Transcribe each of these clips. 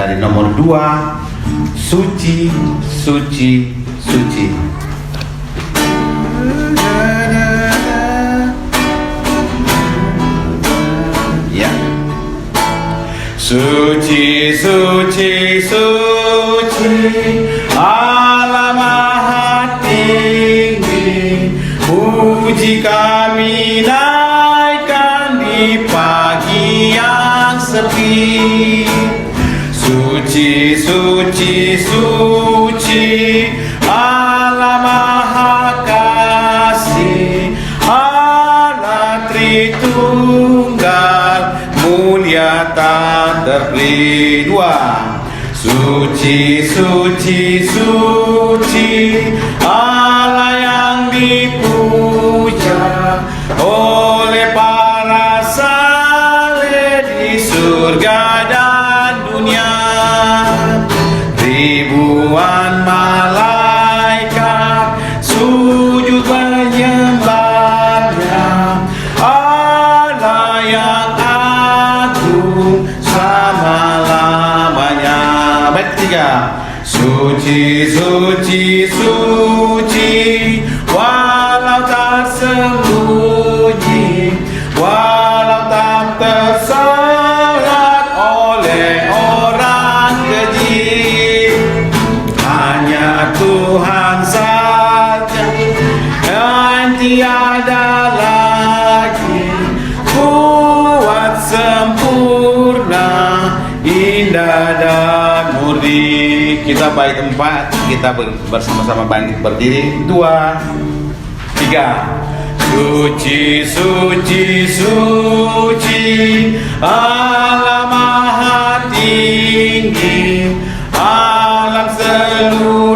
dari nomor 2, Suci, Suci, Suci. Ya. Suci, suci, suci, Allah Maha Tinggi, puji kami naikkan di pagi yang sepi. Suci, suci, suci, Allah Maha Kasih, Allah Tritunggal, mulia tak terpilih. 2. Suci, suci, suci, Allah yang dipuja oleh para saleh di surga dan dunia. Ribuan malaikat sujud menyembahnya, Allah yang agung selama-lamanya. Bait 3. Suci, suci, suci, walau tak sembunyi, walau tak terserat oleh orang keji, hanya Tuhan saja yang tiada lagi, kuat, sempurna, indah dan murni. Kita bait 4, kita bersama-sama berdiri. 2, 3. Suci, suci, suci, Allah Maha Tinggi, alam seluruhnya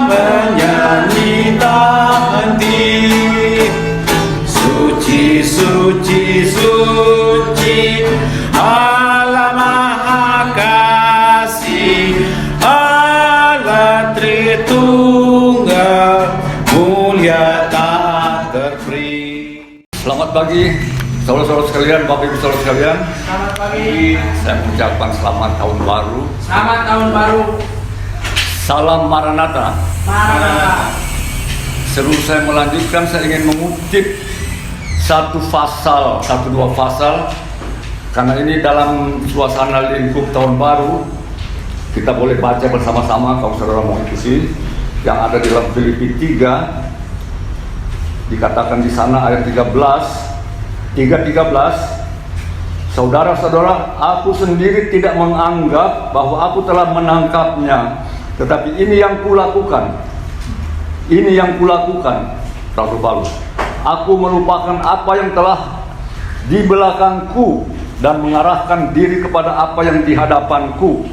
menyanyi tak henti. Suci, suci, suci, Allah Maha Kasih, Allah Tritunggal, mulia tak terperi. Selamat pagi, saudara-saudara sekalian, Bapak Ibu saudara sekalian. Selamat pagi. Saya mengucapkan selamat tahun baru. Selamat tahun baru. Salam Maranatha. Maranatha. Sebelum saya melanjutkan, saya ingin mengutip satu dua pasal, karena ini dalam suasana lingkup tahun baru. Kita boleh baca bersama-sama kalau saudara mau ikuti. Yang ada di dalam Filipi 3, dikatakan di sana ayat 3:13, saudara-saudara, aku sendiri tidak menganggap bahwa aku telah menangkapnya, tetapi ini yang kulakukan, Rasul Paulus. Aku melupakan apa yang telah di belakangku dan mengarahkan diri kepada apa yang di hadapanku,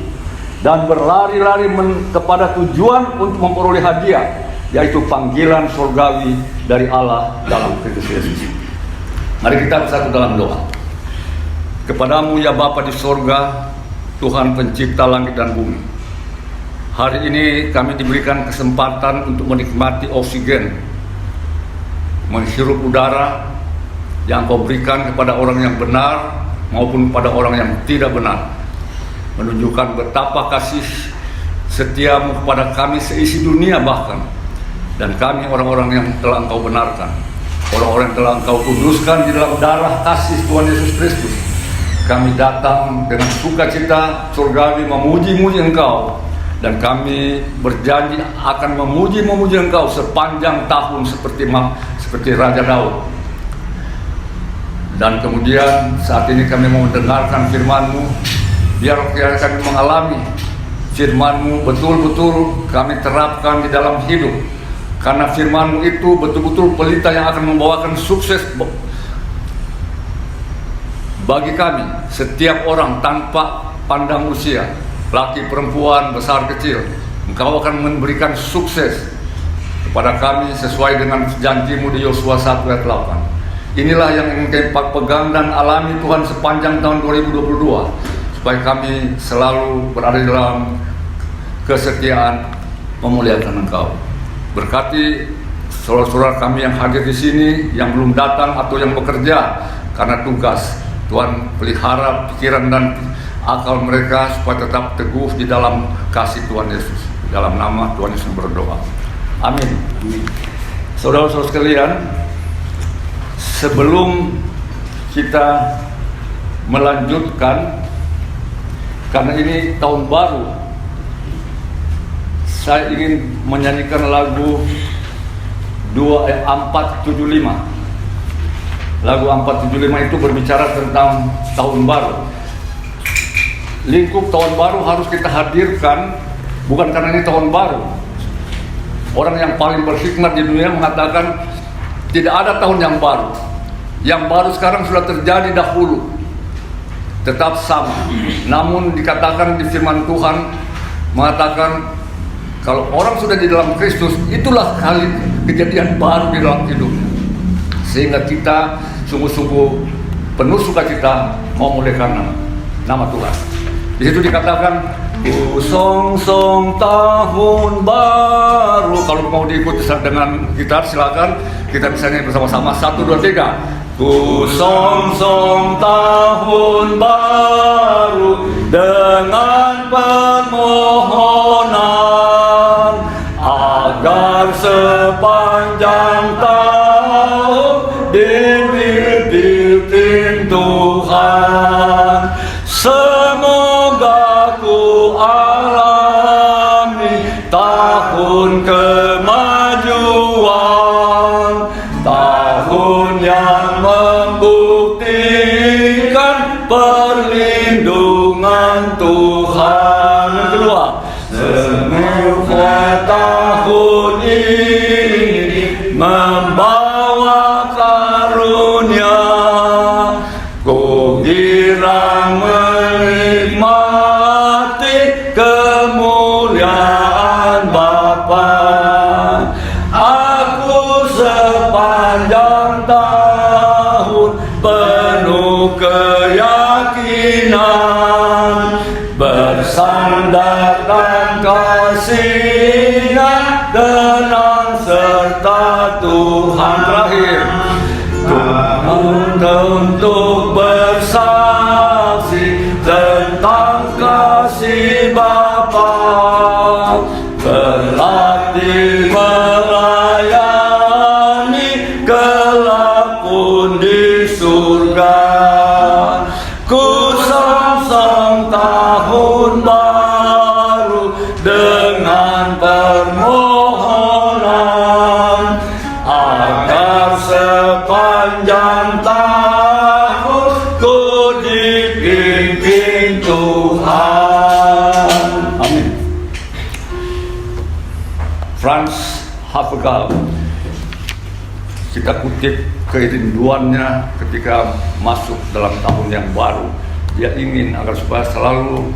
dan berlari-lari kepada tujuan untuk memperoleh hadiah, yaitu panggilan surgawi dari Allah dalam Kristus Yesus. Mari kita bersatu dalam doa. Kepadamu ya Bapa di sorga, Tuhan pencipta langit dan bumi, hari ini kami diberikan kesempatan untuk menikmati oksigen, menghirup udara yang Kau berikan kepada orang yang benar maupun pada orang yang tidak benar, menunjukkan betapa kasih setiamu kepada kami seisi dunia bahkan. Dan kami orang-orang yang telah Engkau benarkan, orang-orang yang telah Engkau kuduskan di dalam darah kasih Tuhan Yesus Kristus, kami datang dengan sukacita surgawi memuji-muji Engkau. Dan kami berjanji akan memuji Engkau sepanjang tahun seperti Raja Daud. Dan kemudian saat ini kami mau mendengarkan firman-Mu. Biar kami mengalami firman-Mu betul-betul kami terapkan di dalam hidup. Karena firman-Mu itu betul-betul pelita yang akan membawakan sukses bagi kami, setiap orang tanpa pandang usia, laki perempuan, besar kecil. Engkau akan memberikan sukses kepada kami sesuai dengan janji-Mu di Yosua 1 ayat 8. Inilah yang ingin kami pegang dan alami Tuhan sepanjang tahun 2022. Supaya kami selalu berada dalam kesetiaan memuliakan Engkau. Berkati saudara-saudara kami yang hadir di sini, yang belum datang atau yang bekerja karena tugas. Tuhan pelihara pikiran dan akal mereka supaya tetap teguh di dalam kasih Tuhan Yesus. Dalam nama Tuhan Yesus berdoa. Amin. Saudara-saudara sekalian, sebelum kita melanjutkan, karena ini tahun baru, saya ingin menyanyikan lagu 475. Lagu 475 itu berbicara tentang tahun baru. Lingkup tahun baru harus kita hadirkan, bukan karena ini tahun baru. Orang yang paling berhikmat di dunia mengatakan tidak ada tahun yang baru. Yang baru sekarang sudah terjadi dahulu, tetap sama. Namun dikatakan di firman Tuhan mengatakan kalau orang sudah di dalam Kristus, itulah kali kejadian baru di dalam hidupnya. Sehingga kita sungguh-sungguh penuh sukacita mau memulihkan nama Tuhan. Di situ dikatakan ku song-song tahun baru. Kalau mau diikuti dengan gitar silakan, kita bisa nyanyi bersama-sama. 1, 2, 3. Ku song-song tahun baru dengan permohonan agar sepanjang tahun dipimpin Tuhan. Semoga ku alami tahun kemajuan, tahun yang membuktikan perlindungan Tuhan. Yang kedua, semoga tahun ini membawa karunia, ku girang menikmati kemuliaan Bapa. Aku sepanjang tahun penuh keyakinan, bersandarkan kasih-Nya tenang serta Tuhan. Terakhir, Tuhan untuk bersaksi tentang kasih Bapa, berlatih melayani kelak pun di surga. Ku song-song tahun baru dengan permohonan agar sepanjang tahun ku dipimpin Tuhan. Amin. Franz Hafegal, kita kutip kerinduannya ketika masuk dalam tahun yang baru. Dia ingin agar supaya selalu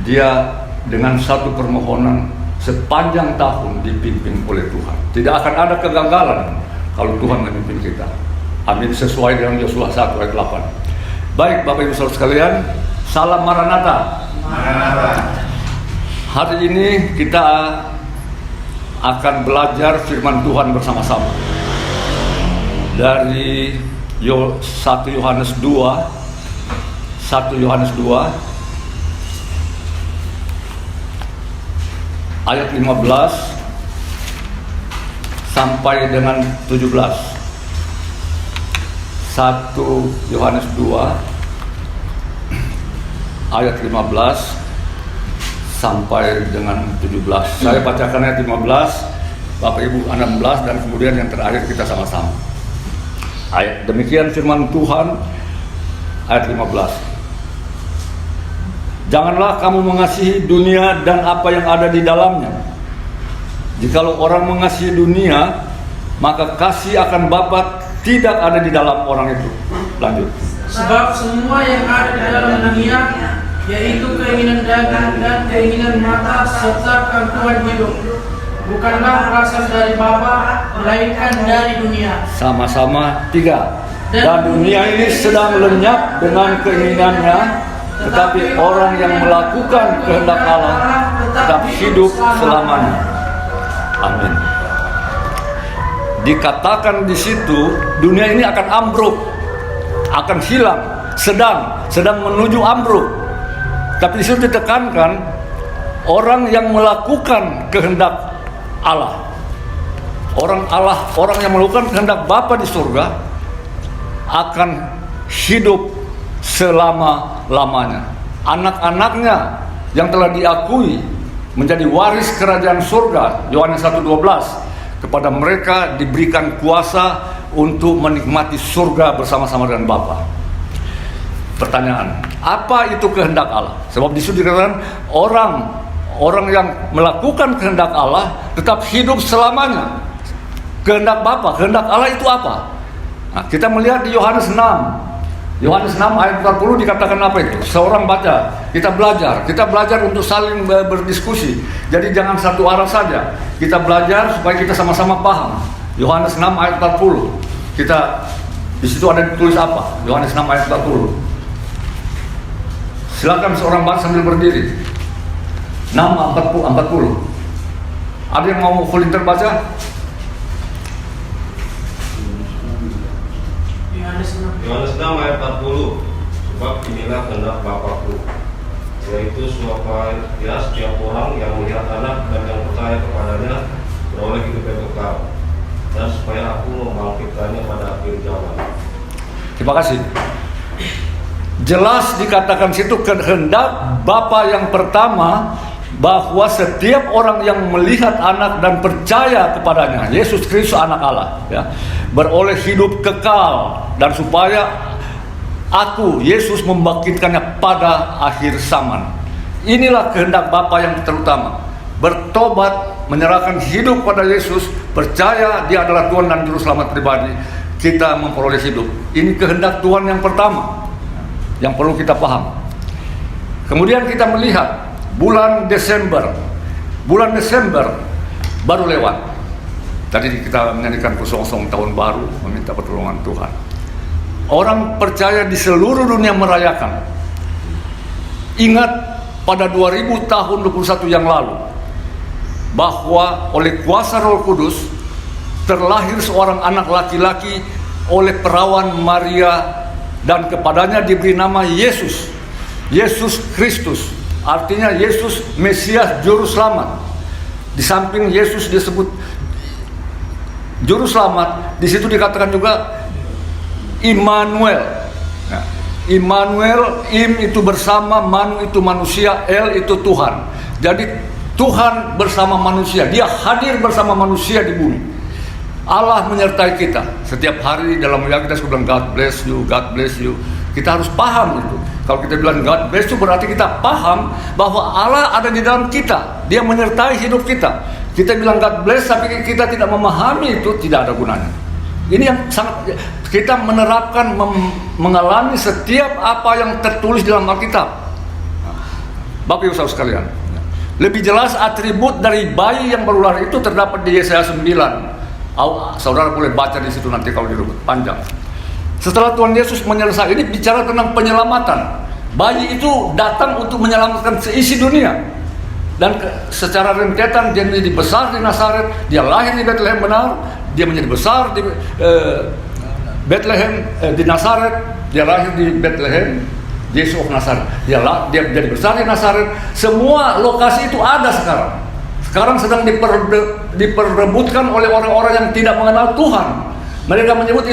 dia dengan satu permohonan sepanjang tahun dipimpin oleh Tuhan. Tidak akan ada kegagalan kalau Tuhan memimpin kita. Amin, sesuai dengan Yosua 1 ayat 8. Baik Bapak Ibu Saudara sekalian, salam Maranatha. Hari ini kita akan belajar firman Tuhan bersama-sama dari 1 Yohanes 2 ayat 15 sampai dengan 17. 1 Yohanes 2 ayat 15 sampai dengan 17. Saya bacakan ayat 15, Bapak Ibu 16, dan kemudian yang terakhir kita sama-sama. Ayat demikian firman Tuhan, ayat 15. Janganlah kamu mengasihi dunia dan apa yang ada di dalamnya. Jikalau orang mengasihi dunia, maka kasih akan Bapa tidak ada di dalam orang itu. Lanjut. Sebab semua yang ada di dalam dunia, yaitu keinginan daging dan keinginan mata serta kangkuan hidup, bukanlah berasal dari Bapa, melainkan dari dunia. Sama-sama 3. Dan dunia ini sedang lenyap dengan keinginannya, tetapi orang yang melakukan kehendak Allah tetap hidup selamanya. Amin. Dikatakan di situ dunia ini akan ambruk, akan hilang, sedang menuju ambruk. Tapi di situ ditekankan orang yang melakukan kehendak Allah. Orang yang melakukan kehendak Bapa di surga akan hidup selama-lamanya. Anak-anaknya yang telah diakui menjadi waris kerajaan surga, Yohanes 1:12, kepada mereka diberikan kuasa untuk menikmati surga bersama-sama dengan Bapa. Pertanyaan, apa itu kehendak Allah? Sebab di situ dikatakan orang yang melakukan kehendak Allah tetap hidup selamanya. Kehendak Bapa, kehendak Allah itu apa? Nah, kita melihat di Yohanes 6 ayat 40 dikatakan apa itu? Seorang baca, kita belajar untuk saling berdiskusi. Jadi jangan satu arah saja. Kita belajar supaya kita sama-sama paham. Yohanes 6 ayat 40. Kita di situ ada ditulis apa? Yohanes 6 ayat 40. Silakan seorang baca sambil berdiri. 6 40. Ada yang mau volunteer baca? Yohanes 6 ayat 40. Sebab inilah kehendak Bapa-Ku, yaitu supaya setiap orang yang melihat Anak dan yang percaya kepadanya beroleh hidup yang kekal, dan supaya Aku membangkitkannya pada akhir zaman. Terima kasih. Jelas dikatakan situ kehendak Bapa yang pertama, bahwa setiap orang yang melihat Anak dan percaya kepadanya, Yesus Kristus Anak Allah, ya, beroleh hidup kekal, dan supaya Aku, Yesus, membangkitkannya pada akhir zaman. Inilah kehendak Bapa yang terutama. Bertobat, menyerahkan hidup pada Yesus, percaya Dia adalah Tuhan dan Juru Selamat pribadi, kita memperoleh hidup. Ini kehendak Tuhan yang pertama yang perlu kita paham. Kemudian kita melihat bulan Desember baru lewat. Tadi kita menyanyikan kosong-kosong tahun baru, meminta pertolongan Tuhan. Orang percaya di seluruh dunia merayakan. Ingat pada 2000 tahun 21 yang lalu, bahwa oleh kuasa Roh Kudus terlahir seorang anak laki-laki oleh perawan Maria, dan kepadanya diberi nama Yesus Kristus. Artinya Yesus Mesias, Juru Selamat. Di samping Yesus disebut Juru Selamat, di situ dikatakan juga Immanuel. Nah, Immanuel, Im itu bersama, Manu itu manusia, El itu Tuhan. Jadi Tuhan bersama manusia, Dia hadir bersama manusia di bumi. Allah menyertai kita setiap hari dalam kita suka bilang God bless you, God bless you. Kita harus paham itu. Kalau kita bilang God bless you, berarti kita paham bahwa Allah ada di dalam kita. Dia menyertai hidup kita. Kita bilang God bless, tapi kita tidak memahami itu, tidak ada gunanya. Ini yang sangat kita menerapkan, mengalami setiap apa yang tertulis dalam Alkitab. Bapak Ibu Saudara sekalian, lebih jelas atribut dari bayi yang baru lahir itu terdapat di Yesaya 9. Saudara boleh baca di situ nanti kalau dirubut panjang. Setelah Tuhan Yesus menyelesaikan ini, bicara tentang penyelamatan. Bayi itu datang untuk menyelamatkan seisi dunia. Dan secara rentetan dia menjadi besar di Nazaret, dia lahir di Bethlehem benar, dia menjadi besar di Bethlehem di Nazaret, dia lahir di Bethlehem, Yesus of Nazaret. Dia jadi besar di Nazaret. Semua lokasi itu ada sekarang. Sekarang sedang diperebutkan oleh orang-orang yang tidak mengenal Tuhan. Mereka menyebut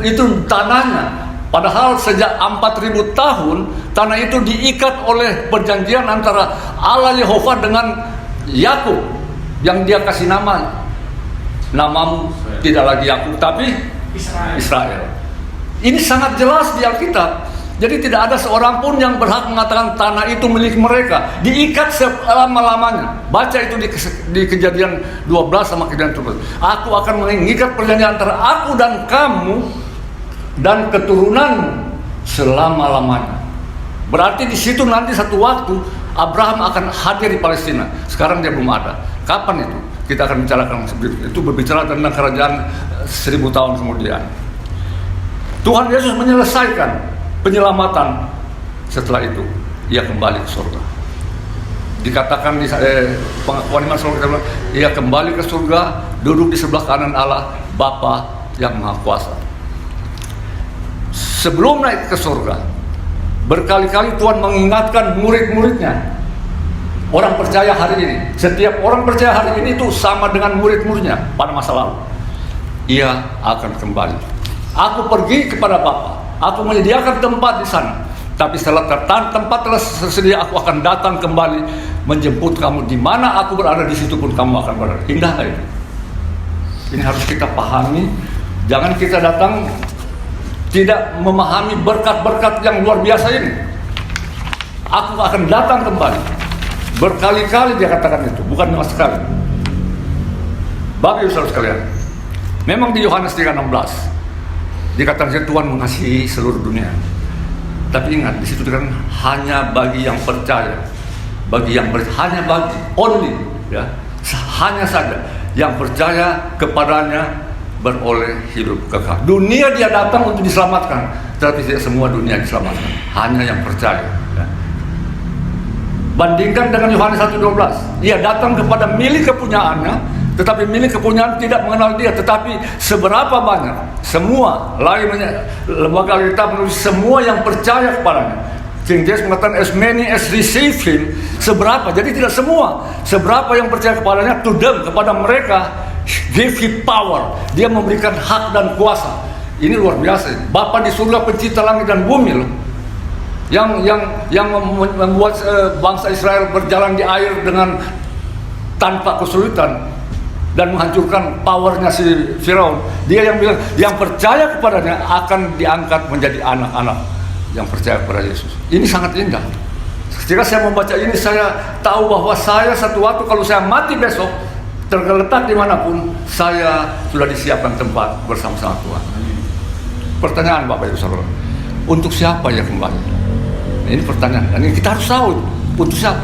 itu tanahnya. Padahal sejak 4.000 tahun tanah itu diikat oleh perjanjian antara Allah Yehova dengan Yakub, yang Dia kasih namamu tidak lagi Yakub tapi Israel. Ini sangat jelas di Alkitab. Jadi tidak ada seorang pun yang berhak mengatakan tanah itu milik mereka. Diikat selama-lamanya. Baca itu di Kejadian 12 sama Kejadian 13. Aku akan mengikat perjanjian antara aku dan kamu dan keturunan selama-lamanya. Berarti di situ nanti satu waktu Abraham akan hadir di Palestina. Sekarang dia belum ada. Kapan itu? Kita akan bicarakan itu, berbicara tentang kerajaan 1000 tahun kemudian. Tuhan Yesus menyelesaikan penyelamatan. Setelah itu Ia kembali ke surga. Dikatakan di pengakuan iman surga, kita bilang, Ia kembali ke surga, duduk di sebelah kanan Allah Bapa yang Maha Kuasa. Sebelum naik ke surga, Berkali-kali Tuhan mengingatkan murid-muridnya. Orang percaya hari ini, setiap orang percaya hari ini itu sama dengan murid-muridnya pada masa lalu. Ia akan kembali. Aku pergi kepada Bapa, aku menyediakan tempat di sana. Tapi setelah tempat telah tersedia, aku akan datang kembali menjemput kamu. Di mana aku berada, di situ pun kamu akan berada. Indah gak itu? Ini harus kita pahami. Jangan kita datang tidak memahami berkat-berkat yang luar biasa ini. Aku akan datang kembali. Berkali-kali dia katakan itu, bukan cuma sekali. Bapak Ibu Saudara sekalian, memang di Yohanes 3:16 dikatakan Tuhan mengasihi seluruh dunia. Tapi ingat, di situ kan hanya bagi yang percaya, hanya bagi only, ya, hanya saja yang percaya kepadanya beroleh hidup kekal. Dunia dia datang untuk diselamatkan, tetapi tidak semua dunia diselamatkan, hanya yang percaya. Ya. Bandingkan dengan Yohanes 1:12, ia datang kepada milik kepunyaannya, tetapi milik kepunyaan tidak mengenal dia. Tetapi seberapa banyak, semua, lainnya lembaga Alkitab menulis semua yang percaya kepadanya. King James mengatakan as many as receive him, seberapa, jadi tidak semua. Seberapa yang percaya kepadanya, to them, kepada mereka, give him power, dia memberikan hak dan kuasa. Ini luar biasa. Bapa di surga pencipta langit dan bumi loh. Yang membuat bangsa Israel berjalan di air dengan tanpa kesulitan dan menghancurkan powernya si Firaun. Dia yang bilang yang percaya kepadanya akan diangkat menjadi anak-anak yang percaya kepada Yesus. Ini sangat indah. Ketika saya membaca ini, saya tahu bahwa saya satu waktu kalau saya mati besok, tergeletak dimanapun, saya sudah disiapkan tempat bersama-sama Tuhan. Pertanyaan Bapak Ibu Saudara, untuk siapa yang kembali? Ini pertanyaan, dan ini kita harus tahu untuk siapa.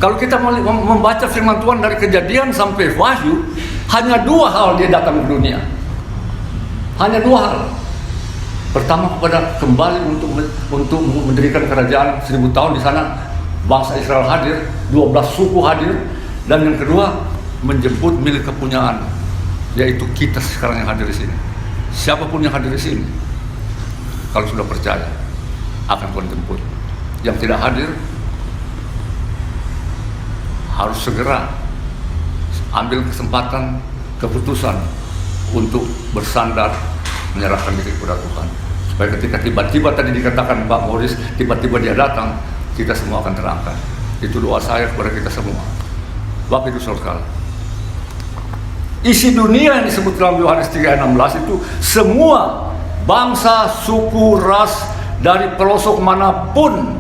Kalau kita membaca firman Tuhan dari Kejadian sampai Wahyu, hanya dua hal dia datang ke dunia. Hanya dua hal. Pertama, kepada kembali untuk mendirikan kerajaan 1000 tahun di sana, bangsa Israel hadir, 12 suku hadir, dan yang kedua menjemput milik kepunyaan, yaitu kita sekarang yang hadir di sini. Siapapun yang hadir di sini, kalau sudah percaya, akan Tuhan jemput. Yang tidak hadir harus segera ambil kesempatan, keputusan untuk bersandar, menyerahkan diri kepada Tuhan. Supaya ketika tiba-tiba tadi dikatakan Pak Morris, tiba-tiba dia datang, kita semua akan terangkat. Itu doa saya kepada kita semua. Bapak Ibu Saudara, isi dunia yang disebut dalam Yohanes 3:16 itu semua bangsa, suku, ras, dari pelosok manapun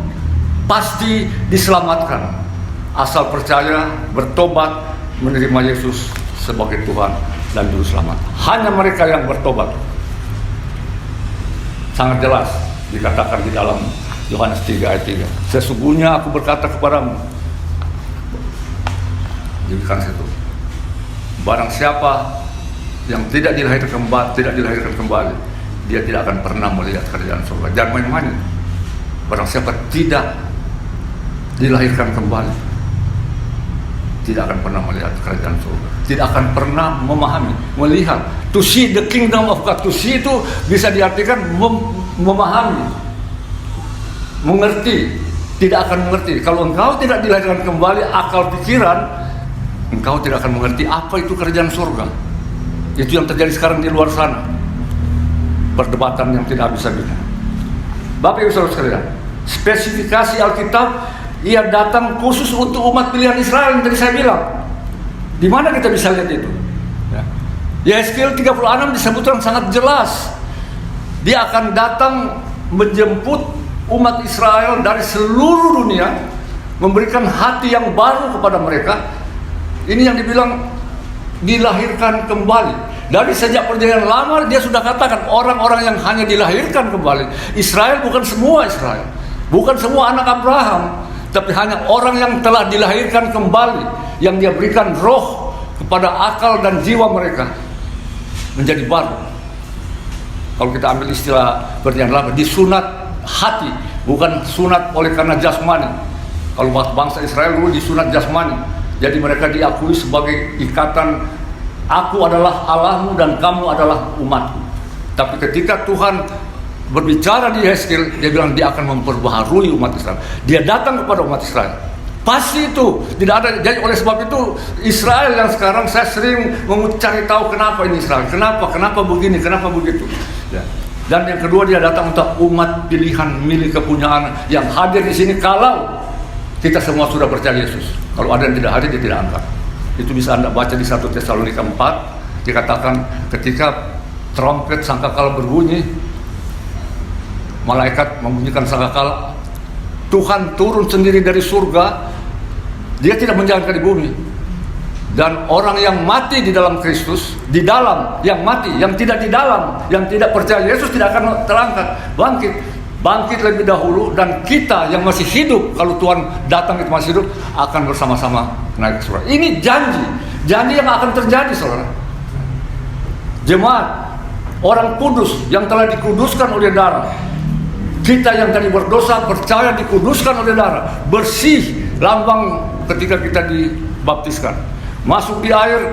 pasti diselamatkan asal percaya, bertobat, menerima Yesus sebagai Tuhan dan Juru Selamat. Hanya mereka yang bertobat. Sangat jelas dikatakan di dalam Yohanes 3:3. Sesungguhnya aku berkata kepadamu, jadikan situ, barang siapa yang tidak dilahirkan kembali, dia tidak akan pernah melihat kerajaan surga. Jangan main-main. Barang siapa tidak dilahirkan kembali, tidak akan pernah melihat kerajaan surga. Tidak akan pernah memahami, melihat. To see the kingdom of God. To see itu bisa diartikan memahami, mengerti. Tidak akan mengerti. Kalau engkau tidak dilahirkan kembali, akal pikiran, engkau tidak akan mengerti apa itu kerajaan surga. Itu yang terjadi sekarang di luar sana. Perdebatan yang tidak habis-habis. Bapak Ibu Saudara sekalian, spesifikasi Alkitab, ia datang khusus untuk umat pilihan Israel yang tadi saya bilang. Di mana kita bisa lihat itu? Ya. Yesaya 36 disebutkan sangat jelas. Dia akan datang menjemput umat Israel dari seluruh dunia, memberikan hati yang baru kepada mereka. Ini yang dibilang dilahirkan kembali. Dari sejak perjanjian lama dia sudah katakan orang-orang yang hanya dilahirkan kembali. Israel bukan semua Israel, bukan semua anak Abraham, tapi hanya orang yang telah dilahirkan kembali, yang dia berikan roh kepada akal dan jiwa mereka menjadi baru. Kalau kita ambil istilah perjanjian lama, disunat hati, bukan sunat oleh karena jasmani. Kalau bangsa Israel dulu disunat jasmani, jadi mereka diakui sebagai ikatan, aku adalah Allahmu dan kamu adalah umatku. Tapi ketika Tuhan berbicara di Yeskel, dia bilang dia akan memperbaharui umat Israel. Dia datang kepada umat Israel. Pasti itu tidak ada. Jadi oleh sebab itu Israel yang sekarang saya sering mencari tahu kenapa ini Israel, kenapa begini, kenapa begitu. Ya. Dan yang kedua, dia datang untuk umat pilihan, milik kepunyaan yang hadir di sini. Kalau kita semua sudah percaya Yesus, kalau ada yang tidak hadir, dia tidak angkat. Itu bisa Anda baca di 1 Tesalonika 4, dikatakan ketika trompet sangkakala berbunyi, malaikat membunyikan sangkakala, Tuhan turun sendiri dari surga. Dia tidak menjalankan di bumi. Dan orang yang mati di dalam Kristus, di dalam, yang mati, yang tidak di dalam, yang tidak percaya Yesus tidak akan terangkat, bangkit lebih dahulu. Dan kita yang masih hidup, kalau Tuhan datang itu masih hidup, akan bersama-sama naik ke surga. Ini janji yang akan terjadi, saudara. Jemaat, orang kudus yang telah dikuduskan oleh darah. Kita yang tadi berdosa percaya dikuduskan oleh darah, bersih, lambang ketika kita dibaptiskan, masuk di air,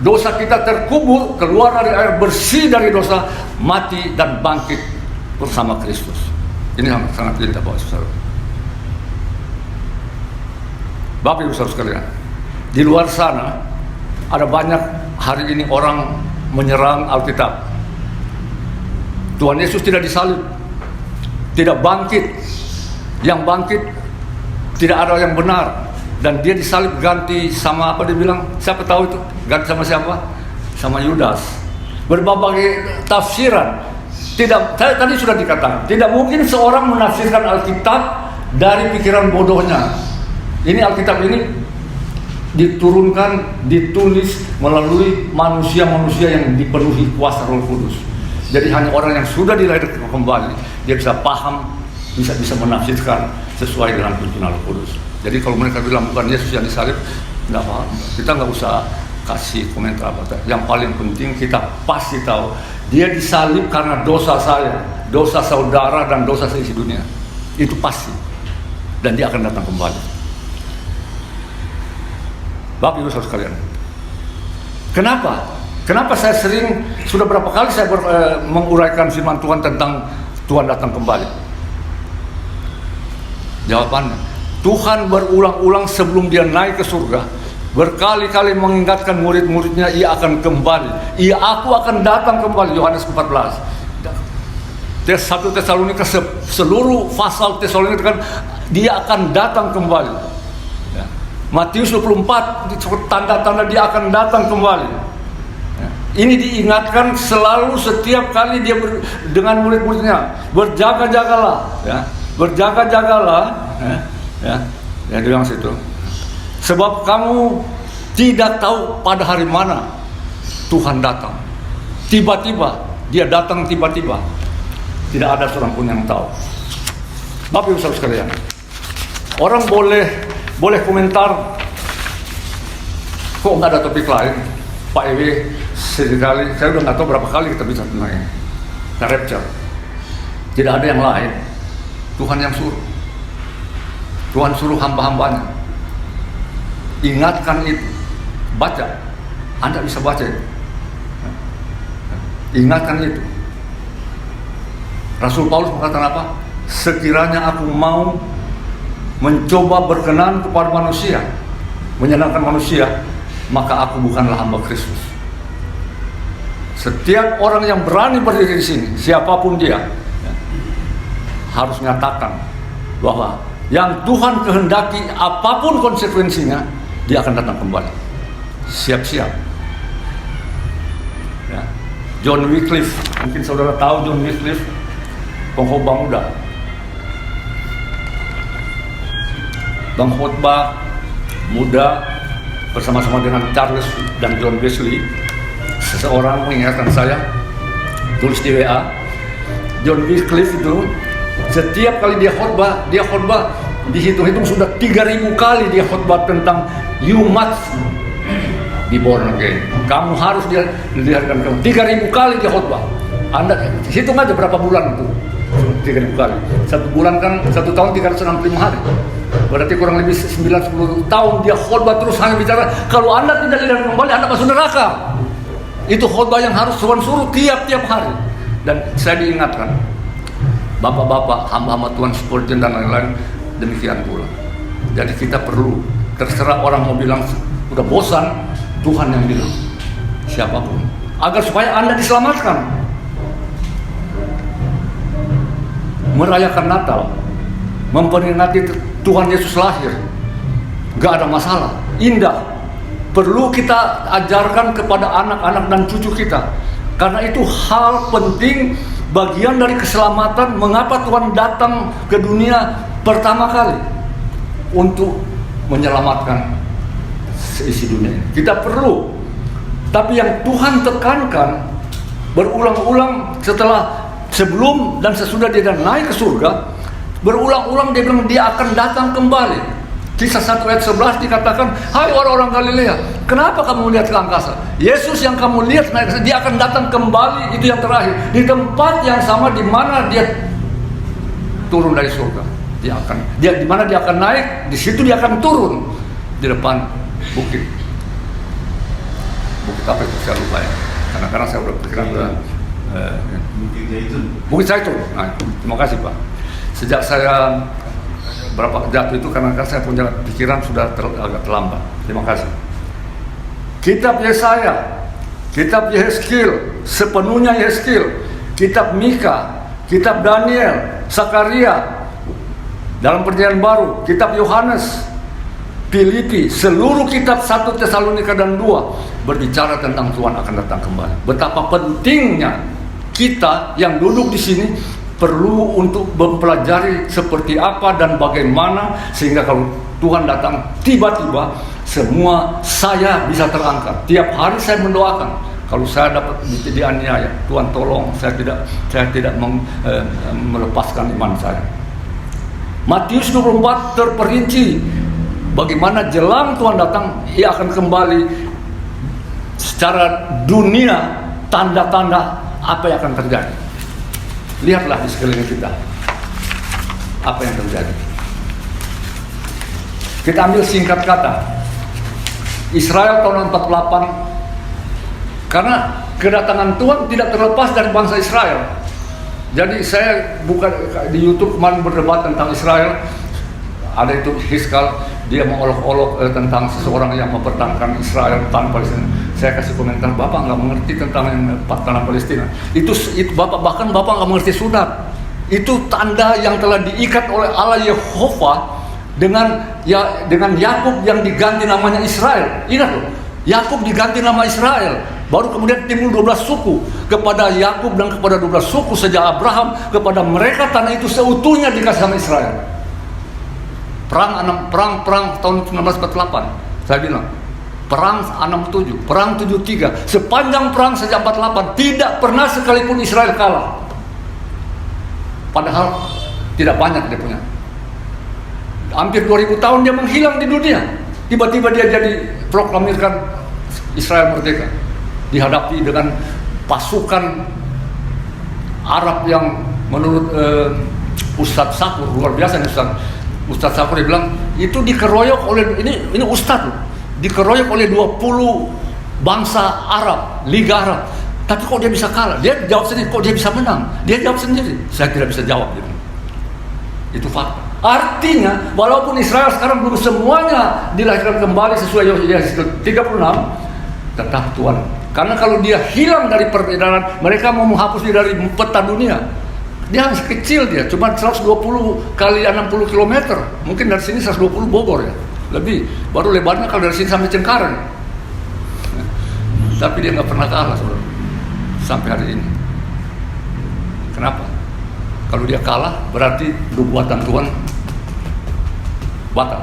dosa kita terkubur, keluar dari air, bersih dari dosa, mati dan bangkit bersama Kristus. Ini sangat indah, Bapak Saudara. Bapak Ibu Saudara sekalian, di luar sana ada banyak hari ini orang menyerang Alkitab. Tuhan Yesus tidak disalib, tidak bangkit. Yang bangkit tidak ada yang benar, dan dia disalib ganti sama apa dia bilang? Siapa tahu itu? Ganti sama siapa? Sama Yudas. Berbagai tafsiran. Tidak, saya tadi sudah dikatakan, tidak mungkin seorang menafsirkan Alkitab dari pikiran bodohnya. Ini Alkitab ini diturunkan, ditulis melalui manusia-manusia yang dipenuhi kuasa Roh Kudus. Jadi hanya orang yang sudah dilahirkan kembali, dia bisa paham, bisa menafsirkan sesuai dengan tuntunan Roh Kudus. Jadi kalau mereka bilang bukan Yesus yang disalib, nggak paham. Kita nggak usah kasih komentar apa. Yang paling penting kita pasti tahu dia disalib karena dosa saya, dosa saudara, dan dosa seisi dunia. Itu pasti. Dan dia akan datang kembali. Bapak Ibu Saudara sekalian, Kenapa saya sering, sudah berapa kali saya menguraikan firman Tuhan tentang Tuhan datang kembali? Jawabannya, Tuhan berulang-ulang sebelum dia naik ke surga, berkali-kali mengingatkan murid-muridnya, ia akan kembali. Aku akan datang kembali, Yohanes 14. 1 Tesalonika, seluruh pasal Tesalonika kan, dia akan datang kembali. Ya. Matius 24, tanda-tanda dia akan datang kembali. Ini diingatkan selalu setiap kali dia dengan murid-muridnya, berjaga-jagalah, ya, berjaga-jagalah, ya, dia bilang situ. Sebab kamu tidak tahu pada hari mana Tuhan datang. Tiba-tiba, dia datang tiba-tiba. Tidak ada seorang pun yang tahu. Bapak Ibu Saudara sekalian, orang boleh komentar, kok nggak ada topik lain? Pak Ewe sekali, saya udah nggak tahu berapa kali kita bisa tentang ini. Rapture. Tidak ada yang lain. Tuhan yang suruh. Tuhan suruh hamba-hambanya. Ingatkan itu. Baca. Anda bisa baca itu. Ingatkan itu. Rasul Paulus mengatakan apa? Sekiranya aku mau mencoba berkenan kepada manusia, menyenangkan manusia, maka aku bukanlah hamba Kristus. Setiap orang yang berani berdiri di sini, siapapun dia, harus menyatakan bahwa yang Tuhan kehendaki, apapun konsekuensinya, dia akan datang kembali. Siap-siap. Ya. John Wycliffe, mungkin saudara tahu John Wycliffe, pengkhotbah muda, pengkhotbah muda bersama-sama dengan Charles dan John Wesley. Seseorang mengingatkan saya, tulis di WA, John Wycliffe itu setiap kali dia khotbah dihitung-hitung sudah 3.000 kali dia khotbah tentang you must be born again. Kamu harus dilihatkan kamu. 3.000 kali dia khotbah. Anda hitung aja berapa bulan itu. 3.000 kali. Satu bulan kan, 1 tahun 365 hari. Berarti kurang lebih 9-10 tahun dia khotbah terus hanya bicara. Kalau Anda tidak dilihat kembali, Anda masuk neraka. Itu khotbah yang harus Tuhan suruh tiap-tiap hari. Dan saya diingatkan, bapak-bapak, hamba-hamba Tuhan Spurgeon dan lain-lain, demikian pula. Jadi kita perlu, terserah orang mau bilang udah bosan, Tuhan yang bilang, siapapun, agar supaya Anda diselamatkan. Merayakan Natal, memperingati Tuhan Yesus lahir, gak ada masalah, indah. Perlu kita ajarkan kepada anak-anak dan cucu kita, karena itu hal penting, bagian dari keselamatan. Mengapa Tuhan datang ke dunia pertama kali? Untuk menyelamatkan seisi dunia ini. Kita perlu. Tapi yang Tuhan tekankan berulang-ulang sebelum dan sesudah dia naik ke surga, berulang-ulang dia bilang dia akan datang kembali. Kisah 1 ayat 11 dikatakan, hai orang-orang Galilea, kenapa kamu melihat ke angkasa? Yesus yang kamu lihat naik, dia akan datang kembali, itu yang terakhir, di tempat yang sama di mana dia turun dari surga. Di mana dia akan naik, di situ dia akan turun di depan bukit apa itu saya lupa ya. Karena saya udah pikiran Bukit Zaitun. Nah, terima kasih Pak. Sejak saya jatuh itu karena saya punya pikiran sudah agak terlambat. Terima kasih. Kitab Yesaya, kitab Yehezkiel, sepenuhnya Yehezkiel, kitab Mika, kitab Daniel, Zakaria, dalam Perjanjian Baru, kitab Yohanes, Filipi, seluruh kitab 1 Tesalonika dan 2 berbicara tentang Tuhan akan datang kembali. Betapa pentingnya kita yang duduk di sini perlu untuk mempelajari seperti apa dan bagaimana, sehingga kalau Tuhan datang tiba-tiba, semua saya bisa terangkat. Tiap hari saya mendoakan, kalau saya dapat dianiaya, Tuhan tolong saya tidak melepaskan iman saya. Matius 24 terperinci bagaimana jelang Tuhan datang, ia akan kembali secara dunia, tanda-tanda apa yang akan terjadi. Lihatlah di sekeliling kita apa yang terjadi. Kita ambil singkat kata, Israel tahun 48, karena kedatangan Tuhan tidak terlepas dari bangsa Israel. Jadi saya buka di YouTube kemarin berdebat tentang Israel, ada itu Hiskal, dia mengolok-olok tentang seseorang yang mempertahankan Israel tanpa Palestina. Saya kasih komentar, Bapak nggak mengerti tentang tanah Palestina. Itu Bapak nggak mengerti sunat. Itu tanda yang telah diikat oleh Allah Yehova dengan Yakub yang diganti namanya Israel. Ingat loh, Yakub diganti nama Israel. Baru kemudian timbul 12 suku. Kepada Yakub dan kepada 12 suku sejak Abraham, kepada mereka tanah itu seutuhnya dikasih sama Israel. Perang tahun 1948, saya bilang perang 67, perang 73, sepanjang perang sejak 48 tidak pernah sekalipun Israel kalah. Padahal tidak banyak dia punya. Hampir 2000 tahun dia menghilang di dunia. Tiba-tiba dia jadi proklamirkan Israel merdeka. Dihadapi dengan pasukan Arab yang menurut Ustadz Sakur, luar biasa nih Ustadz Sakur, dia bilang itu dikeroyok oleh ini Ustadz loh, dikeroyok oleh 20 bangsa Arab, Liga Arab. Tapi kok dia bisa kalah? Dia jawab sendiri, kok dia bisa menang? Dia jawab sendiri, saya tidak bisa jawab gitu. Itu fakta. Artinya walaupun Israel sekarang belum semuanya dilahirkan kembali sesuai Yehezkiel 36, tetap Tuhan. Karena kalau dia hilang dari peredaran, mereka mau menghapus dia dari peta dunia. Dia masih kecil, dia cuma 120 kali 60 km. Mungkin dari sini 120 Bogor ya, lebih. Baru lebarnya kalau dari sini sampai Cengkareng. Tapi dia nggak pernah kalah sampai hari ini. Kenapa? Kalau dia kalah berarti nubuatan Tuhan batal.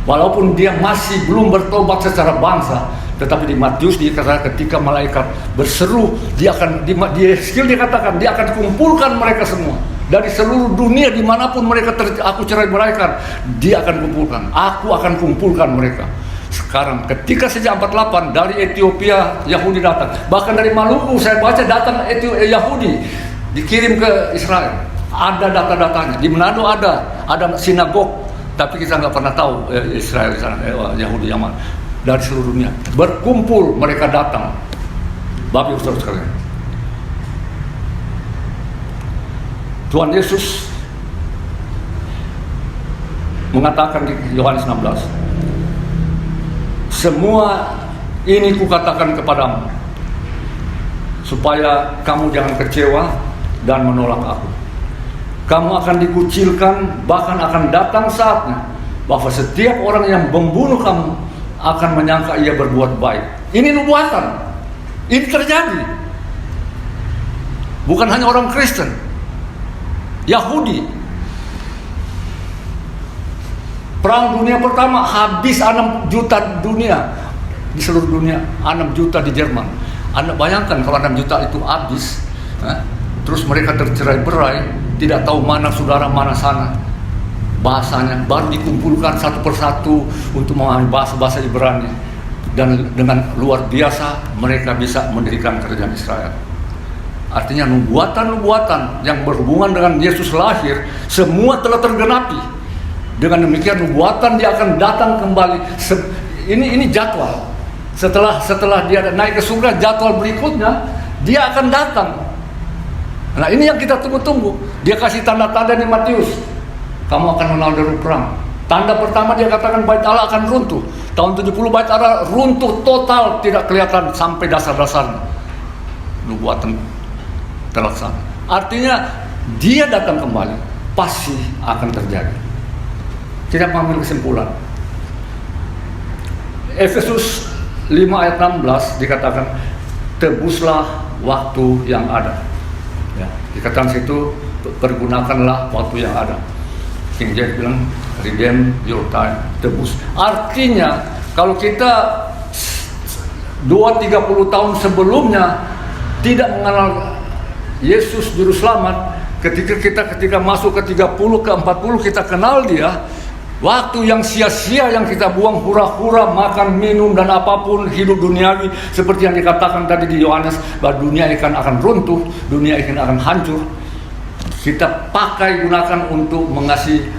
Walaupun dia masih belum bertobat secara bangsa, tetapi di Matius dikatakan ketika malaikat berseru, dia akan di Yehezkiel dikatakan dia akan kumpulkan mereka semua dari seluruh dunia dimanapun mereka aku cerai beraikan, dia akan kumpulkan. Aku akan kumpulkan mereka. Sekarang ketika sejak 48 dari Ethiopia Yahudi datang, bahkan dari Maluku saya baca datang Yahudi dikirim ke Israel. Ada data-datanya. Di Manado ada sinagog, tapi kita nggak pernah tahu Israel di sana, Yahudi yang mana. Dari seluruh dunia berkumpul, mereka datang. Bapak Ibu saudara sekalian, Tuhan Yesus mengatakan di Yohanes 16, semua ini kukatakan kepadamu, supaya kamu jangan kecewa dan menolak aku. Kamu akan dikucilkan, bahkan akan datang saatnya bahwa setiap orang yang membunuh kamu akan menyangka ia berbuat baik. Ini nubuatan, ini terjadi. Bukan hanya orang Kristen, Yahudi. Perang dunia pertama habis 6 juta dunia di seluruh dunia, 6 juta di Jerman. Anda bayangkan kalau 6 juta itu habis, terus mereka tercerai-berai, tidak tahu mana saudara mana sana. Bahasanya baru dikumpulkan satu persatu untuk memahami bahasa-bahasa Ibrani, dan dengan luar biasa mereka bisa mendirikan kerajaan Israel. Artinya nubuatan-nubuatan yang berhubungan dengan Yesus lahir semua telah tergenapi. Dengan demikian nubuatan dia akan datang kembali. Ini jadwal. Setelah dia naik ke surga, jadwal berikutnya dia akan datang. Nah, ini yang kita tunggu-tunggu. Dia kasih tanda-tanda di Matius. Kamu akan mengenal deru perang. Tanda pertama dia katakan bait Allah akan runtuh. Tahun 70 bait Allah runtuh total, tidak kelihatan sampai dasar-dasarnya. Nubuatan terlaksana. Artinya dia datang kembali, pasti akan terjadi. Tidak mengambil kesimpulan. Efesus 5 ayat 16 dikatakan, tebuslah waktu yang ada. Ya, dikatakan situ, pergunakanlah waktu yang ada. King James bilang, redeem your time, tebus. Artinya, kalau kita 2-30 tahun sebelumnya tidak mengenal Yesus Juru Selamat, ketika masuk ke 30 ke 40 kita kenal dia. Waktu yang sia-sia yang kita buang hura-hura, makan, minum, dan apapun hidup duniawi, seperti yang dikatakan tadi di Yohanes, bahwa dunia akan runtuh, dunia akan hancur. Kita pakai, gunakan untuk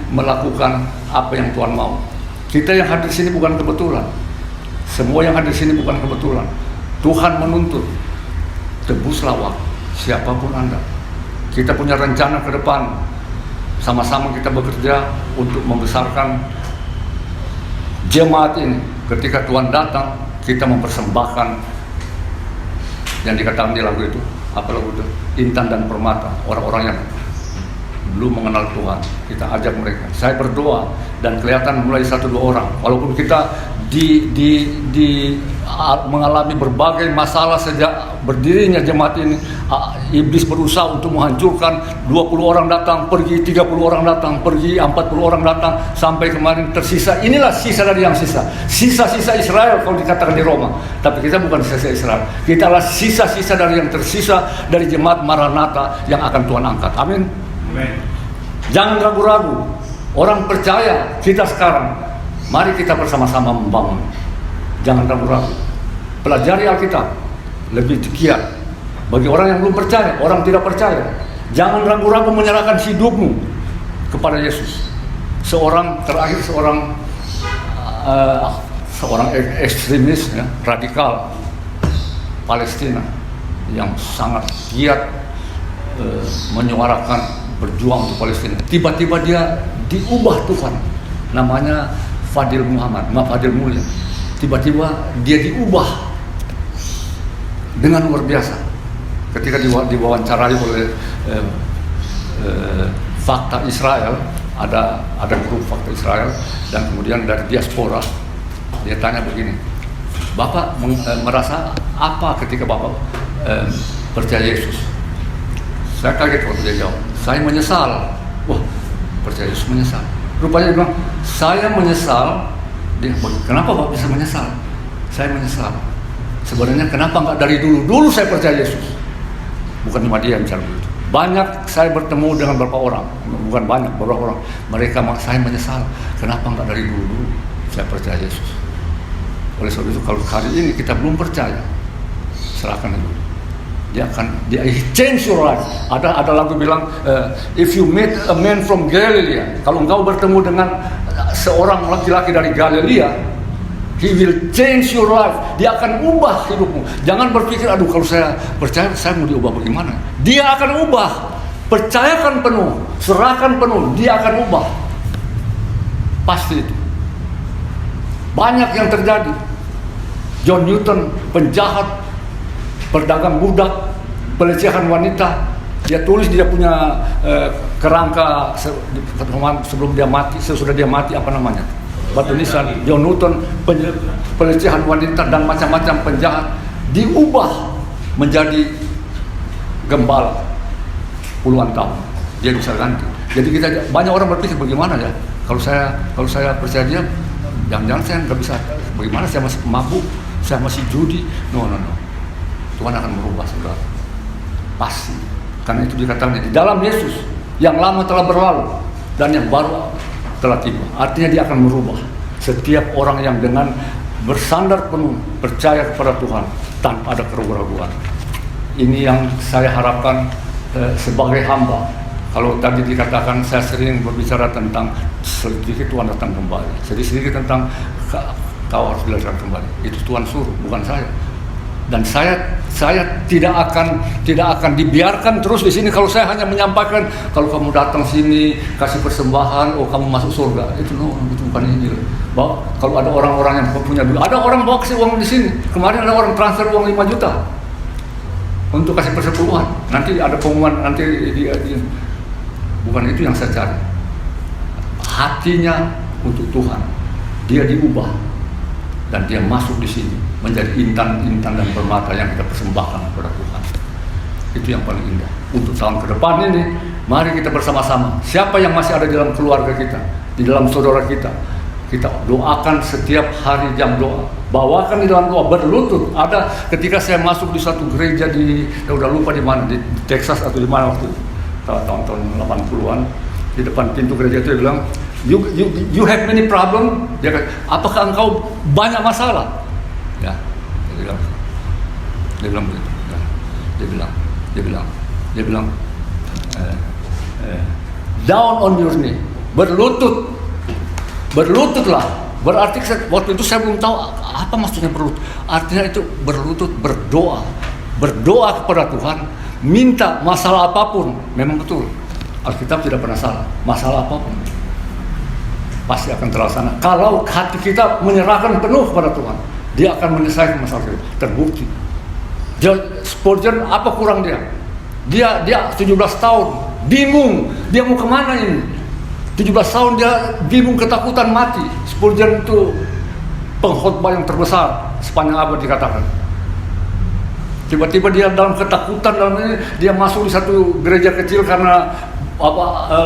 melakukan apa yang Tuhan mau. Kita yang hadir di sini bukan kebetulan. Semua yang hadir di sini bukan kebetulan. Tuhan menuntut, tebuslah waktu, siapapun Anda. Kita punya rencana ke depan. Sama-sama kita bekerja untuk membesarkan jemaat ini. Ketika Tuhan datang, kita mempersembahkan yang dikatakan di lagu itu, apa lagu itu? Intan dan Permata, orang-orang yang belum mengenal Tuhan. Kita ajak mereka. Saya berdoa dan kelihatan mulai 1-2 orang. Walaupun kita mengalami berbagai masalah sejak berdirinya jemaat ini, iblis berusaha untuk menghancurkan. 20 orang datang, pergi, 30 orang datang, pergi, 40 orang datang, sampai kemarin tersisa. Inilah sisa dari yang sisa. Sisa-sisa Israel kalau dikatakan di Roma. Tapi kita bukan sisa Israel. Kita adalah sisa-sisa dari yang tersisa dari jemaat Maranatha yang akan Tuhan angkat. Amin. Amen. Jangan ragu-ragu. Orang percaya kita sekarang. Mari kita bersama-sama membangun. Jangan ragu-ragu. Pelajari Alkitab. Lebih giat. Bagi orang yang belum percaya, orang tidak percaya, jangan ragu-ragu menyerahkan hidupmu kepada Yesus. Seorang ekstremis, ya, radikal Palestina yang sangat giat menyuarakan berjuang untuk Palestina. Tiba-tiba dia diubah Tuhan. Namanya Fadil Muhammad, Fadil Mulia. Tiba-tiba dia diubah dengan luar biasa. Ketika diwawancarai oleh Fakta Israel, ada grup Fakta Israel, dan kemudian dari diaspora, dia tanya begini, Bapak merasa apa ketika Bapak percaya Yesus? Saya kaget waktu dia jawab, saya menyesal. Wah, percaya Yesus menyesal. Rupanya dia bilang, saya menyesal. Dia, kenapa Bapak bisa menyesal? Saya menyesal. Sebenarnya kenapa nggak dari dulu? Dulu saya percaya Yesus. Bukan cuma dia yang bicara begitu. Banyak saya bertemu dengan beberapa orang, bukan banyak, beberapa orang. Mereka, saya menyesal. Kenapa nggak dari dulu saya percaya Yesus? Oleh sebab itu, kalau hari ini kita belum percaya, serahkan itu. Dia change your life. Ada lagu bilang, if you meet a man from Galilee, kalau engkau bertemu dengan seorang laki-laki dari Galilea, he will change your life. Dia akan ubah hidupmu. Jangan berpikir, aduh kalau saya percaya, saya mau diubah bagaimana? Dia akan ubah. percayakan penuh, serahkan penuh, dia akan ubah. Pasti itu. Banyak yang terjadi. John Newton, penjahat, pedagang budak, pelecehan wanita. Dia tulis dia punya kerangka sebelum dia mati, sesudah dia mati apa namanya? Batu nisan. John Newton, pelecehan wanita dan macam-macam penjahat diubah menjadi gembala puluhan tahun. Dia bisa ganti. Jadi kita banyak orang berpikir bagaimana ya? Kalau saya percaya dia, jangan-jangan saya nggak bisa. Bagaimana saya masih mabuk, saya masih judi? No. Tuhan akan merubah saudara. Pasti. Karena itu dikatakan di dalam Yesus yang lama telah berlalu dan yang baru telah tiba. Artinya dia akan merubah setiap orang yang dengan bersandar penuh percaya kepada Tuhan tanpa ada keraguan-keraguan. Ini yang saya harapkan sebagai hamba. Kalau tadi dikatakan saya sering berbicara tentang sedikit Tuhan datang kembali, sedikit tentang kau harus dilahirkan kembali. Itu Tuhan suruh, bukan saya. Dan saya tidak akan dibiarkan terus di sini kalau saya hanya menyampaikan kalau kamu datang sini kasih persembahan, oh kamu masuk surga. Itu bukan ini. Bahwa kalau ada orang-orang yang punya duit, ada orang bawa kasih uang di sini. Kemarin ada orang transfer uang 5 juta untuk kasih persepuluhan. Nanti ada pengumuman nanti bukan itu yang saya cari. Hatinya untuk Tuhan, dia diubah dan dia masuk di sini menjadi intan-intan dan permata yang kita persembahkan kepada Tuhan. Itu yang paling indah. Untuk tahun ke depan ini, mari kita bersama-sama. Siapa yang masih ada di dalam keluarga kita, di dalam saudara kita, kita doakan setiap hari jam doa. Bawakan di dalam doa, berlutut. Ada ketika saya masuk di satu gereja saya udah lupa di mana, di Texas atau di mana waktu itu, tahun-tahun 80-an, di depan pintu gereja itu dia bilang, you have many problem. Dia kata, apakah engkau banyak masalah? Ya, dia bilang begitu. Ya. Dia bilang, down on your knee, berlututlah. Berarti waktu itu saya belum tahu apa maksudnya berlutut. Artinya itu berlutut, berdoa kepada Tuhan, minta masalah apapun. Memang betul, Alkitab tidak pernah salah. Masalah apapun pasti akan terlaksana. Kalau hati kita menyerahkan penuh kepada Tuhan, dia akan menyelesaikan masalah itu. Terbukti. Spurgeon apa kurang dia? Dia 17 tahun, bingung. Dia mau kemana ini? 17 tahun dia bingung, ketakutan mati. Spurgeon itu pengkhotbah yang terbesar sepanjang abad dikatakan. Tiba-tiba dia dalam ketakutan, dia masuk di satu gereja kecil karena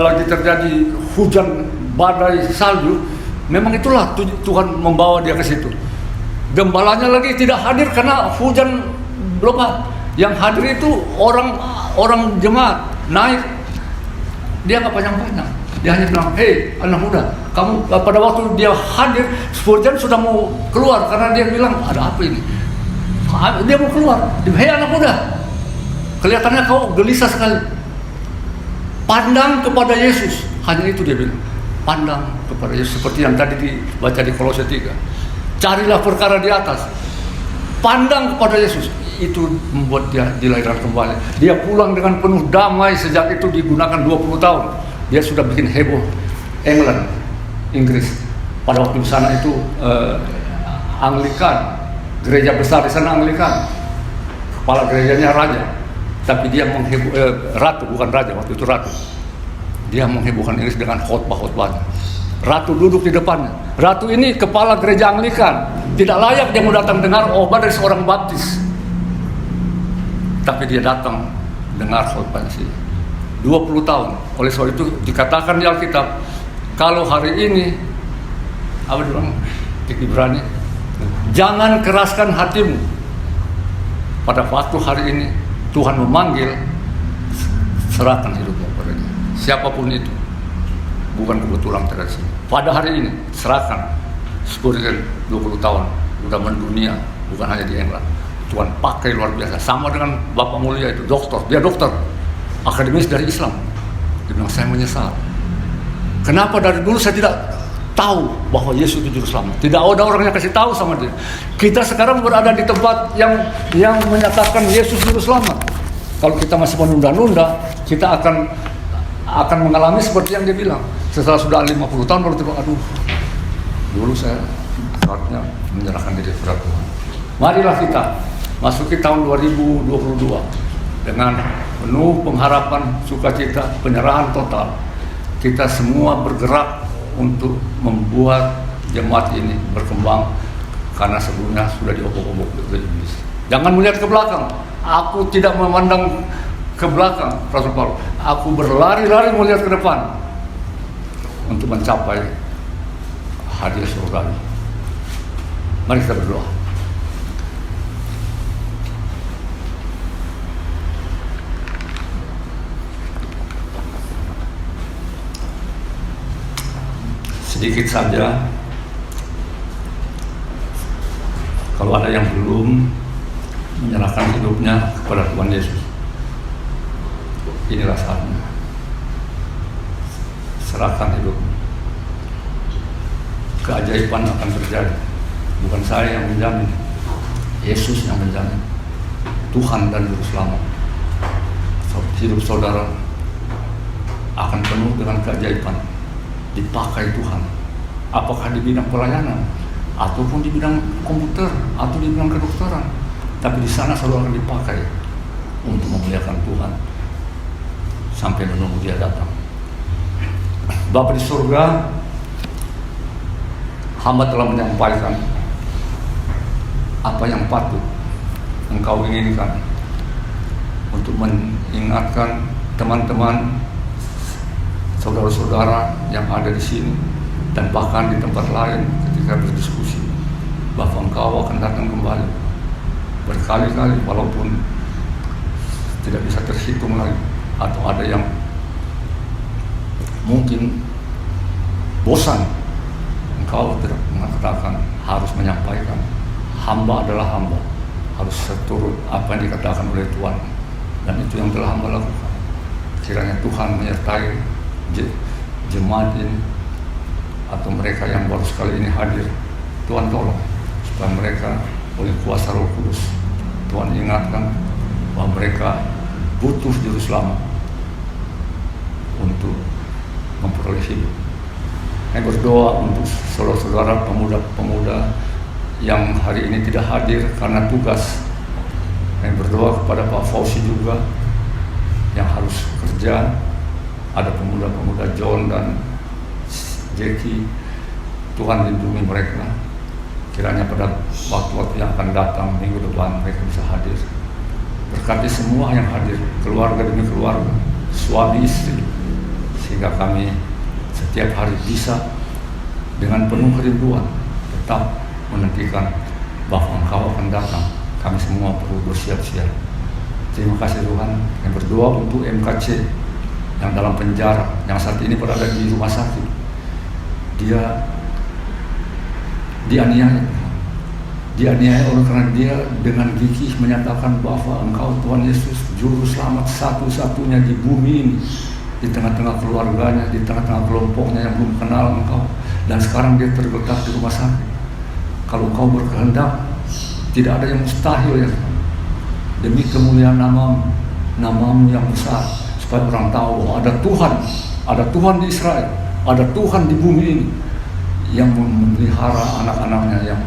lagi terjadi hujan badai salju. Memang itulah Tuhan membawa dia ke situ. Gembalanya lagi tidak hadir karena hujan lebat. Yang hadir itu orang jemaat naik. Dia nggak panjang-panjang. Dia hanya bilang, hey anak muda, kamu pada waktu dia hadir, Spurgeon sudah mau keluar karena dia bilang, ada apa ini? Dia mau keluar, hey anak muda, kelihatannya kau gelisah sekali. Pandang kepada Yesus, hanya itu dia bilang. Pandang kepada Yesus, seperti yang tadi dibaca di Kolose 3. Carilah perkara di atas, pandang kepada Yesus. Itu membuat dia dilahirkan kembali. Dia pulang dengan penuh damai. Sejak itu digunakan 20 tahun. Dia sudah bikin heboh England, Inggris. Pada waktu di sana itu Anglikan, gereja besar di sana Anglikan. Kepala gerejanya raja, tapi dia mengheboh ratu, bukan raja waktu itu ratu. Dia menghebohkan Inggris dengan khotbah-khotbahnya. Ratu duduk di depannya. Ratu ini kepala gereja Anglikan. Tidak layak dia mau datang dengar khotbah dari seorang baptis. Tapi dia datang dengar khotbah sih. 20 tahun. Oleh sebab itu dikatakan di Alkitab, kalau hari ini apa bilang di Ibrani, jangan keraskan hatimu. Pada waktu hari ini Tuhan memanggil, serahkan hidupmu padanya. Siapapun itu, bukan kebetulan terjadi. Pada hari ini serahkan. Spurgeon 20 tahun sudah mendunia, bukan hanya di England. Tuhan pakai luar biasa. Sama dengan Bapak Mulia itu, dokter. Dia dokter akademis dari Islam. Dia bilang, saya menyesal. Kenapa dari dulu saya tidak tahu bahwa Yesus itu juru selamat? Tidak ada orang yang kasih tahu sama dia. Kita sekarang berada di tempat yang menyatakan Yesus juru selamat. Kalau kita masih menunda-nunda, kita akan mengalami seperti yang dia bilang. Setelah sudah 50 tahun baru tiba, aduh, dulu saya saatnya menyerahkan diri kepada Tuhan. Marilah kita masuki tahun 2022 dengan penuh pengharapan, sukacita, penyerahan total. Kita semua bergerak untuk membuat jemaat ini berkembang, karena sebelumnya sudah diobok-obok oleh iblis. Jangan melihat ke belakang. Aku tidak memandang ke belakang, Rasul Paulus. Aku berlari-lari melihat ke depan untuk mencapai hadirat surga. Mari kita berdoa. Sedikit saja, kalau ada yang belum menyerahkan hidupnya kepada Tuhan Yesus, inilah saatnya. Serahkan hidup. Keajaiban akan terjadi. Bukan saya yang menjamin, Yesus yang menjamin. Tuhan dan Juru Selamat. Hidup saudara akan penuh dengan keajaiban. Dipakai Tuhan, apakah di bidang pelayanan, ataupun di bidang komputer, atau di bidang kedokteran, tapi di sana saudara akan dipakai untuk memuliakan Tuhan sampai menunggu Dia datang. Bapa di surga, hamba telah menyampaikan apa yang patut Engkau inginkan untuk mengingatkan teman-teman, saudara-saudara yang ada di sini dan bahkan di tempat lain ketika berdiskusi bahwa Engkau akan datang kembali berkali-kali, walaupun tidak bisa terhitung lagi, atau ada yang mungkin bosan. Engkau tidak mengatakan, harus menyampaikan, hamba adalah hamba, harus seturut apa yang dikatakan oleh Tuhan, dan itu yang telah hamba lakukan. Kiranya Tuhan menyertai jemaat ini atau mereka yang baru sekali ini hadir. Tuhan tolong supaya mereka oleh kuasa Roh Kudus, Tuhan ingatkan bahwa mereka butuh Juru Selamat untuk memperoleh hidup. Saya berdoa untuk saudara-saudara pemuda-pemuda yang hari ini tidak hadir karena tugas. Saya berdoa kepada Pak Fauzi juga yang harus kerja. Ada pemuda-pemuda John dan Jackie, Tuhan lindungi mereka. Kiranya pada waktu-waktu yang akan datang minggu depan mereka bisa hadir. Berkati semua yang hadir, keluarga demi keluarga, suami istri, sehingga kami setiap hari bisa dengan penuh kerinduan tetap menantikan bahwa Engkau akan datang. Kami semua perlu bersiap-siap. Terima kasih Tuhan. Yang berdoa untuk MKC yang dalam penjara, yang saat ini berada di rumah sakit. Dia dianiaya oleh karena dia dengan gigih menyatakan bahwa Engkau Tuhan Yesus Juru Selamat satu-satunya di bumi ini, di tengah-tengah keluarganya, di tengah-tengah kelompoknya yang belum kenal Engkau, dan sekarang dia tergeletak di rumah sakit. Kalau Engkau berkehendak, tidak ada yang mustahil ya Tuhan. Demi kemuliaan namamu yang besar, supaya orang tahu ada Tuhan di Israel, ada Tuhan di bumi ini yang memelihara anak-anaknya yang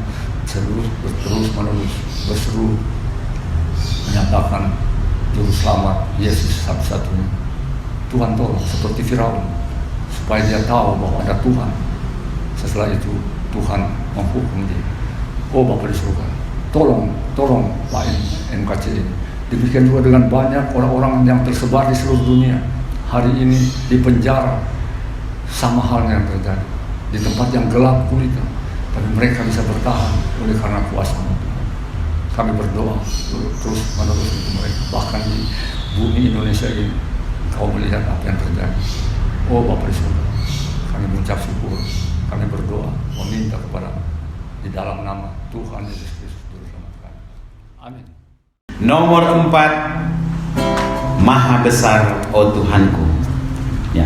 terus-menerus berseru menyatakan Juru Selamat Yesus satu-satunya. Tuhan tolong seperti Firaun supaya dia tahu bahwa ada Tuhan. Setelah itu Tuhan menghukum dia. Oh Bapa di surga, tolong Pak MKC ini. Demikian juga dengan banyak orang-orang yang tersebar di seluruh dunia hari ini di penjara. Sama halnya yang terjadi di tempat yang gelap gulita, tapi mereka bisa bertahan oleh karena kuasa-Mu. Kami berdoa terus menerus untuk mereka, bahkan di bumi Indonesia ini Kau melihat apa yang terjadi. Oh Bapa di surga, kami mengucap syukur, kami berdoa meminta kepada di dalam nama Tuhan Yesus Kristus Juru Selamat kami. Amin. Nomor 4, Maha besar oh Tuhanku. Ya.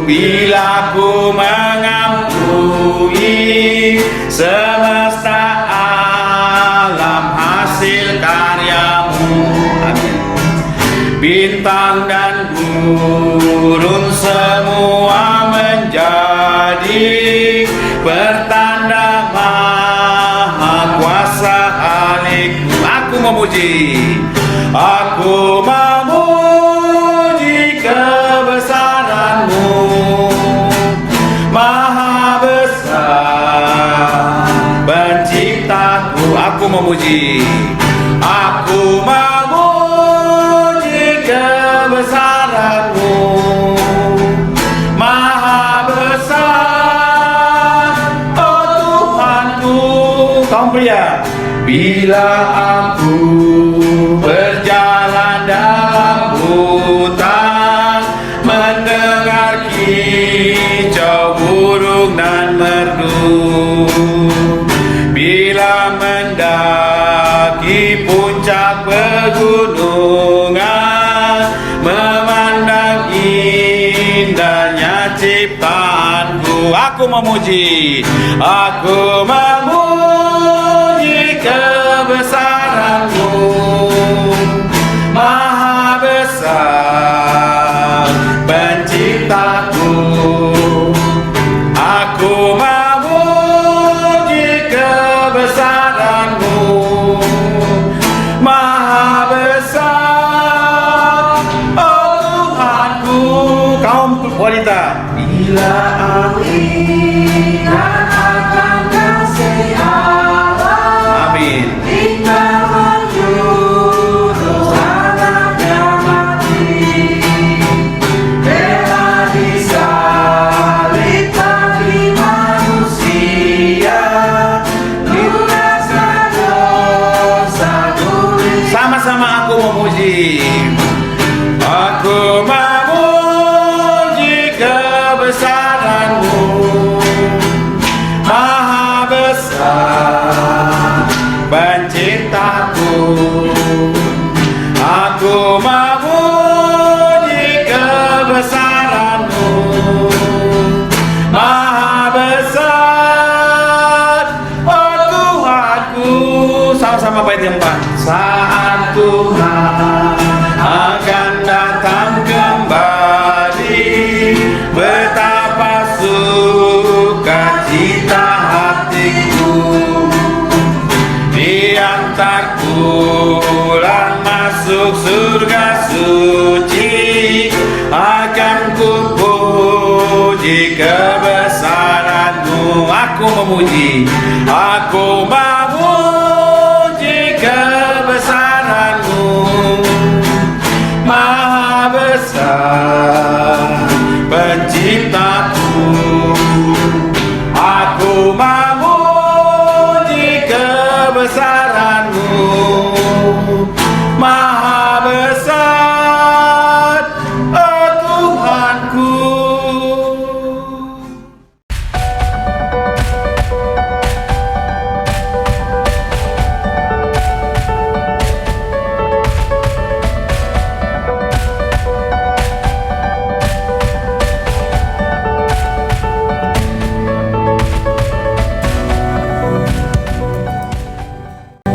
bila ku mengampuni semesta alam hasil karyamu. Amin. Bintang dan gurun semua menjadi pertanda maha kuasa Halikmu. Aku memuji kebesaran-Mu, maha besar penciptaku. Aku memuji kebesaran-Mu, maha besar, oh Tuhanku. Kaum pria, bila aku berjalan dalam hutan, mendengar kicau burung dan merdu, bila mendaki puncak pegunungan, memandang indahnya ciptaanku. Aku memuji kebesaran-Mu, maha besar penciptaku. Aku memuji kebesaran-Mu, maha besar, oh Tuhanku. Kaum wanita, bila aku ingat akan kasih Allah, amin, tinggal menjurus anaknya mati, rela disalib bagi manusia, lunaskan dosa dunia. Sama-sama aku memuji, aku memuji kebesaran-Mu, maha besar penciptaku. Aku memuji kebesaran-Mu, maha besar, oh Tuhanku. Sama-sama bait yang 4. Saat Tuhan akan datang kembali, betapa sukacita hatiku, diantar pulang masuk surga suci, akan ku puji kebesaran-Mu. Aku memuji, aku